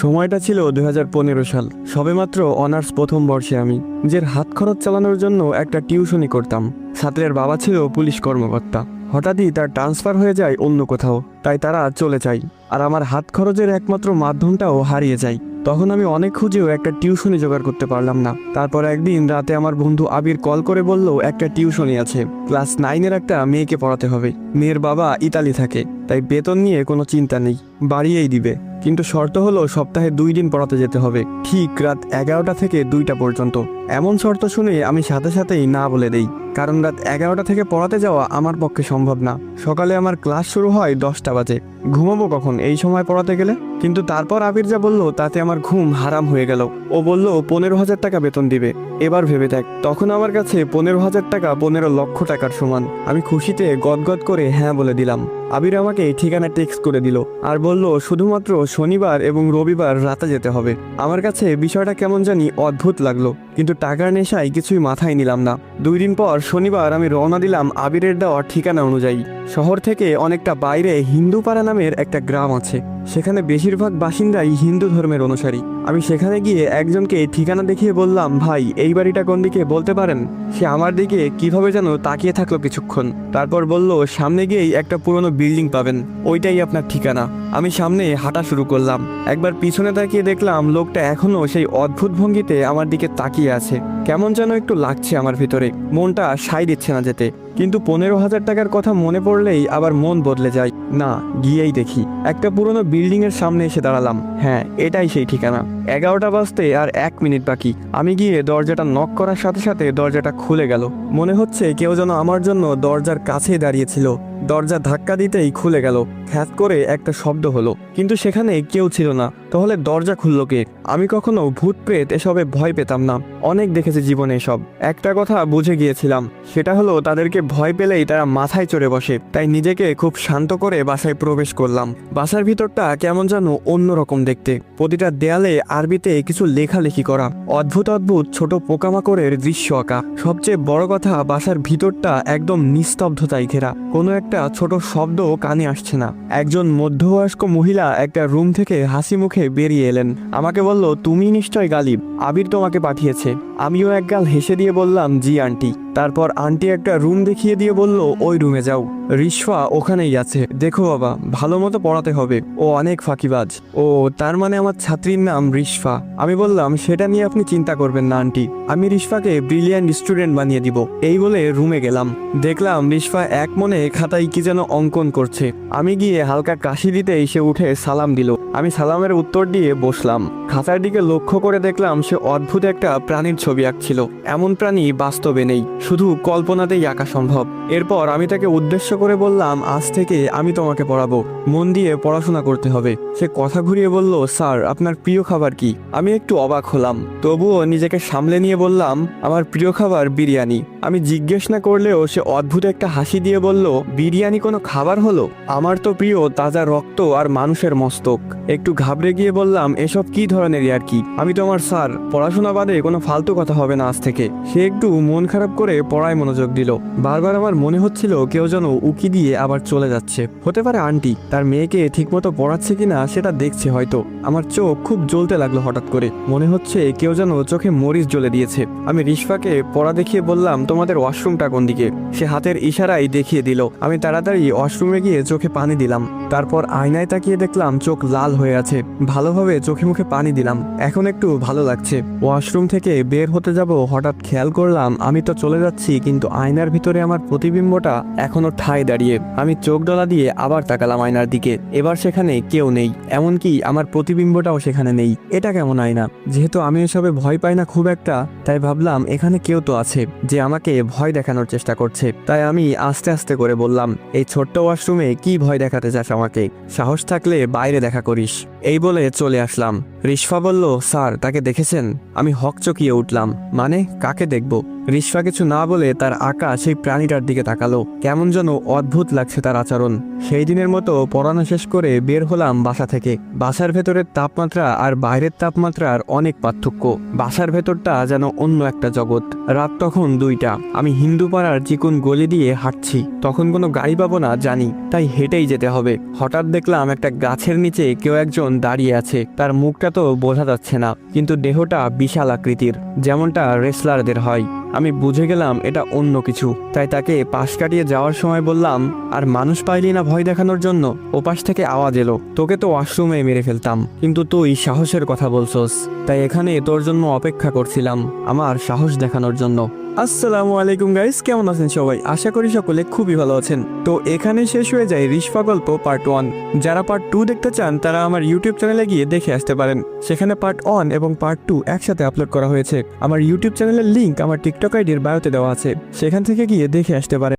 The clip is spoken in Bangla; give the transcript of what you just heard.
সময়টা ছিল 2015 সাল। সবেমাত্র অনার্স প্রথম বর্ষে আমি নিজের হাত খরচ চালানোর জন্য একটা টিউশনি করতাম। ছাত্রের বাবা ছিল পুলিশ কর্মকর্তা। হঠাৎই তার ট্রান্সফার হয়ে যায় অন্য কোথাও, তাই তারা চলে যায় আর আমার হাত খরচের একমাত্র মাধ্যমটাও হারিয়ে যায়। তখন আমি অনেক খুঁজেও একটা টিউশনি জোগাড় করতে পারলাম না। তারপর একদিন রাতে আমার বন্ধু আবির কল করে বলল একটা টিউশনি আছে, ক্লাস 9-এর একটা মেয়েকে পড়াতে হবে। মেয়ের বাবা ইতালি থাকে, তাই বেতন নিয়ে কোনো চিন্তা নেই, বাড়িয়েই দিবে। কিন্তু শর্ত হলো সপ্তাহে 2 দিন পড়াতে যেতে হবে, ঠিক রাত 11টা থেকে 2টা পর্যন্ত। এমন শর্ত শুনে আমি সাথে সাথেই না বলে দেই, কারণ রাত 11টা থেকে পড়াতে যাওয়া আমার পক্ষে সম্ভব না। সকালে আমার ক্লাস শুরু হয় 10টা বাজে, ঘুমাবো কখন এই সময় পড়াতে গেলে? কিন্তু তারপর আবির যা বলল তাতে আমার ঘুম হারাম হয়ে গেল। ও বলল 15,000 টাকা বেতন দিবে। এবার ভেবে দেখ, তখন আমার কাছে 15,000 টাকা 15 লক্ষ টাকার সমান। আমি খুশিতে গদগদ করে হ্যাঁ বলে দিলাম। আবির আমাকে ঠিকানা টেক্সট করে দিল আর বলল শুধুমাত্র শনিবার এবং রবিবার রাতে যেতে হবে। আমার কাছে বিষয়টা কেমন জানি অদ্ভুত লাগলো, কিন্তু টাকার নেশায় কিছুই মাথায় নিলাম না। 2 দিন পর শনিবার আমি রওনা দিলাম আবিরের দেওয়া ঠিকানা অনুযায়ী। শহর থেকে অনেকটা বাইরে হিন্দুপাড়া নামের একটা গ্রাম আছে, সেখানে বেশিরভাগ বাসিন্দাই হিন্দু ধর্মের অনুসারী। আমি সেখানে গিয়ে একজনকে ঠিকানা দেখিয়ে বললাম, ভাই এই বাড়িটা কোন দিকে বলতে পারেন? সে আমার দিকে কিভাবে যেন তাকিয়ে থাকলো কিছুক্ষণ, তারপর বলল সামনে গিয়েই একটা পুরনো বিল্ডিং পাবেন, ওইটাই আপনার ঠিকানা। আমি সামনে হাঁটা শুরু করলাম। একবার পিছনে তাকিয়ে দেখলাম লোকটা এখনো সেই অদ্ভুত ভঙ্গিতে আমার দিকে তাকিয়ে আছে। কেমন যেন একটু লাগছে আমার ভিতরে, মনটা সাই দিচ্ছে না যেতে। কিন্তু 15,000 টাকার কথা মনে পড়লেই আবার মন বদলে যায়। না, গিয়েই দেখি। একটা পুরনো বিল্ডিং এর সামনে এসে দাঁড়ালাম। হ্যাঁ, এটাই সেই ঠিকানা। 11টা বাজতে আর 1 মিনিট বাকি। আমি গিয়ে দরজাটা নক করার সাথে সাথে দরজাটা খুলে গেল। মনে হচ্ছে কেউ যেন আমার জন্য দরজার কাছেই দাঁড়িয়েছিল। দরজা ধাক্কা দিতেই খুলে গেল, খ্যাত করে একটা শব্দ হলো, কিন্তু সেখানে কেউ ছিল না। তাহলে দরজা খুললো কে? আমি কখনো ভূত প্রেত এসবে ভয় পেতাম না, অনেক দেখেছি জীবনে এসব। একটা কথা বুঝে গিয়েছিলাম, সেটা হলো তাদেরকে ভয় পেলেই তারা মাথায় চড়ে বসে। তাই নিজেকে খুব শান্ত করে বাসায় প্রবেশ করলাম। বাসার ভিতরটা কেমন যেন অন্যরকম দেখতে। প্রতিটা দেয়ালে আরবিতে কিছু লেখালেখি করা, অদ্ভুত অদ্ভুত ছোট পোকামাকড়ের দৃশ্য আঁকা। সবচেয়ে বড় কথা, বাসার ভিতরটা একদম নিস্তব্ধতায় ঘেরা, কোনো একটা ছোট শব্দ কানে আসছে না। একজন মধ্যবয়স্ক মহিলা একটা রুম থেকে হাসি মুখে বেরিয়ে এলেন। আমাকে বলল, তুমি নিশ্চয় গালিব, আবির তোমাকে পাঠিয়েছে। আমিও একগাল হেসে দিয়ে বললাম, জি আন্টি। তারপর আন্টি একটা রুম দেখিয়ে দিয়ে বলল, ওই রুমে যাও, রিশফা ওখানেই আছে, দেখো বাবা, ভালো মতো পড়াতে হবে, ও অনেক ফাঁকিবাজ। ও, তার মানে আমার ছাত্রীর নাম রিশফা? আমি বললাম, সেটা নিয়ে আপনি চিন্তা করবেন না আন্টি, আমি রিশফাকে ব্রিলিয়ান্ট স্টুডেন্ট বানিয়ে দিব। এই বলে রুমে গেলাম। দেখলাম রিশফা এক মনে খাতায় কি যেন অঙ্কন করছে। আমি গিয়ে হালকা কাশি দিতেই সে উঠে সালাম দিল। আমি সালামের উত্তর দিয়ে বসলাম। খাতার দিকে লক্ষ্য করে দেখলাম সে অদ্ভুত একটা প্রাণীর ছবি আঁকছিল। এমন প্রাণী বাস্তবে নেই, শুধু কল্পনাতেই আঁকা সম্ভব। এরপর আমি তাকে উদ্দেশ্য করে বললাম, আজ থেকে আমি তোমাকে পড়াবো, মন দিয়ে পড়াশোনা করতে হবে। সে কথা ঘুরিয়ে বলল, স্যার আপনার প্রিয় খাবার কি? আমি একটু অবাক হলাম, তবুও নিজেকে সামলে নিয়ে বললাম, আমার প্রিয় খাবার বিরিয়ানি। আমি জিজ্ঞেস না করলেও সে অদ্ভুত একটা হাসি দিয়ে বলল, বিরিয়ানি কোনো খাবার হলো? আমার তো প্রিয় তাজা রক্ত আর মানুষের মস্তক। একটু ঘাবড়ে গিয়ে বললাম, এসব কি ধরনের আর কি? আমি তো আমার স্যার, পড়াশোনা বাদে কোনো ফালতু কথা হবে না আজ থেকে। সে একটু মন খারাপ করে পড়ায় মনোযোগ দিল। বারবার আমার মনে হচ্ছিল কেউ যেন উকি দিয়ে আবার চলে যাচ্ছে। হতে পারে আন্টি তার মেয়েকে ঠিকমতো পড়াচ্ছে কিনা সেটা দেখছে হয়তো। আমার চোখ খুব জ্বলতে লাগলো হঠাৎ করে, মনে হচ্ছে কেউ যেন চোখে মরিচ জ্বলে দিয়েছে। আমি রিশফাকে পড়া দেখিয়ে বললাম, তোমাদের ওয়াশরুমটা কোন দিকে? সে হাতের ইশারায় দেখিয়ে দিল। আমি তাড়াতাড়ি ওয়াশরুমে গিয়ে চোখে পানি দিলাম। তারপর আয়নায় তাকিয়ে দেখলাম চোখ লাল হয়ে আছে। ভালোভাবে চোখে মুখে পানি দিলাম, এখন একটু ভালো লাগছে। ওয়াশরুম থেকে বের হতে যাব, হঠাৎ খেয়াল করলাম আমি তো চলে যাচ্ছি, কিন্তু আয়নার ভিতরে আমার প্রতিবিম্বটা এখনো ঠায় দাঁড়িয়ে। আমি চোখ ডলা দিয়ে আবার তাকালাম আয়নার দিকে। এবার সেখানে কেউ নেই, এমনকি আমার প্রতিবিম্বটাও সেখানে নেই। এটা কেমন আয়না? যেহেতু আমি এসবে ভয় পাই না খুব একটা, তাই ভাবলাম এখানে কেউ তো আছে যে আমাকে ভয় দেখানোর চেষ্টা করছে। তাই আমি আস্তে আস্তে করে বললাম, এই ছোট্ট ওয়াশরুমে কি ভয় দেখাতে চাস আমাকে? সাহস থাকলে বাইরে দেখা করিস। এই বলে চলে আসলাম। রিশফা বলল, স্যার তাকে দেখেছেন? আমি হকচকিয়ে উঠলাম, মানে কাকে দেখব? রিশফা কিছু না বলে তার আঁকা সেই প্রাণীটার দিকে তাকালো। কেমন যেন অদ্ভুত লাগছে তার আচরণ। সেই দিনের মতো পড়ানো শেষ করে বের হলাম বাসা থেকে। বাসার ভেতরের তাপমাত্রা আর বাইরের তাপমাত্রার অনেক পার্থক্য। বাসার ভেতরটা যেন অন্য একটা জগৎ। রাত তখন 2টা। আমি হিন্দু পাড়ার চিকন গলি দিয়ে হাঁটছি। তখন কোনো গাড়ি পাবো না জানি, তাই হেঁটেই যেতে হবে। হঠাৎ দেখলাম একটা গাছের নিচে কেউ একজন দাঁড়িয়ে আছে। তার মুখটা তো বোঝা যাচ্ছে না, কিন্তু দেহটা বিশাল আকৃতির, যেমনটা রেসলারদের হয়। আমি বুঝে গেলাম এটা অন্য কিছু, তাই তাকে পাশ কাটিয়ে যাওয়ার সময় বললাম, আর মানুষ পাইলি না ভয় দেখানোর জন্য? ওপাশ থেকে আওয়াজ এলো, তোকে তো ওয়াশরুমে মেরে ফেলতাম, কিন্তু তুই সাহসের কথা বলছস, তাই এখানে তোর জন্য অপেক্ষা করছিলাম, আমার সাহস দেখানোর জন্য। আসসালামু আলাইকুম গাইস, কেমন আছেন সবাই? আশা করি সকলে খুবই ভালো আছেন। তো এখানে শেষ হয়ে যায় রিশফা গল্প পার্ট 1। যারা পার্ট 2 দেখতে চান তারা আমার ইউটিউব চ্যানেলে গিয়ে দেখে আসতে পারেন। সেখানে পার্ট 1 এবং পার্ট 2 একসাথে আপলোড করা হয়েছে। আমার ইউটিউব চ্যানেলের লিংক আমার টিকটক আইডির বায়োতে দেওয়া আছে, সেখান থেকে গিয়ে দেখে আসতে পারেন।